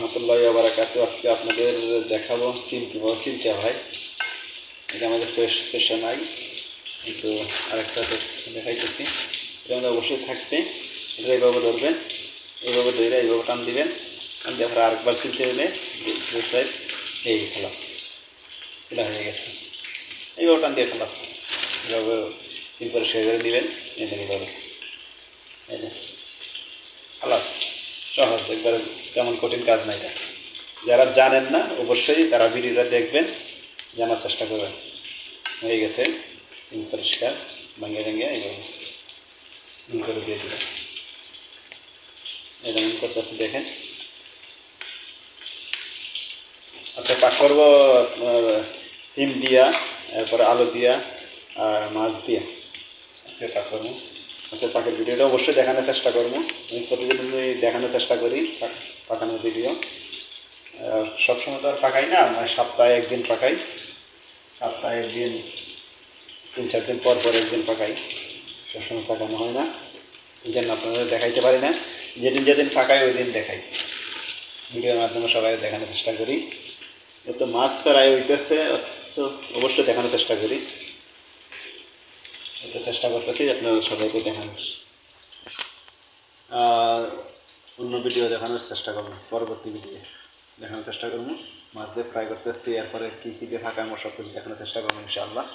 রহমতুল্লাহি ওয়া বারাকাতুহু। আজকে আপনাদের দেখাবো সিম কীভাবে ছিলতে হয়। এটা আমাদের পেশা নাই, কিন্তু আরেকটা দেখাইতেছি। এটা আমাদের অবশ্যই থাকতে, এটা এইভাবে ধরবেন, এইভাবে ধরে এইভাবে টান দিবেন, টান দিয়ে আপনার আরেকবার ছিলতে দিলে এই খেলা খেলা হয়ে গেছে। এইভাবে টান দিয়ে খেলা এইভাবে সিম করে শেয়ার করে দিবেন। এইভাবে এই যে খালাস, সহজ, একবার তেমন কঠিন কাজ নাই। এটা যারা জানেন না অবশ্যই তারা ভিডিওটা দেখবেন, জানার চেষ্টা করবেন। হয়ে গেছে পরিষ্কার, ভাঙিয়ে ভেঙে এইভাবে করে দিয়ে দেবেন। এটা মনে করতে দেখেন। আচ্ছা, পাক করবো সিম দিয়া, এরপরে আলু দিয়া আর মাছ দিয়া আজকে পাক করবো। আচ্ছা, পাকের ভিডিওটা অবশ্যই দেখানোর চেষ্টা করবো। আমি প্রতিদিন দেখানোর চেষ্টা করি পাকানোর ভিডিও। সবসময় তো আর পাকাই না, সপ্তাহে একদিন পাকাই, সপ্তাহে একদিন, 3-4 দিন পর পর একদিন পাকাই, সবসময় পাকানো হয় না। এই জন্য আপনাদের দেখাইতে পারি না। যেদিন যেদিন পাকাই ওই দিন দেখাই, ভিডিওর মাধ্যমে সবাই দেখানোর চেষ্টা করি। তো মাছ ফ্রাই হইতেছে, তো অবশ্যই দেখানোর চেষ্টা করি। এটা চেষ্টা করতেছি আপনারা সবাইকে দেখানোর, অন্য ভিডিও দেখানোর চেষ্টা করবো, পরবর্তী ভিডিও দেখানোর চেষ্টা করবো। মাছ দিয়ে ফ্রাই করতেছি, এরপরে কী কী দিয়ে ফাঁকা আমার সব কিছু দেখানোর চেষ্টা করবো ইনশাআল্লাহ।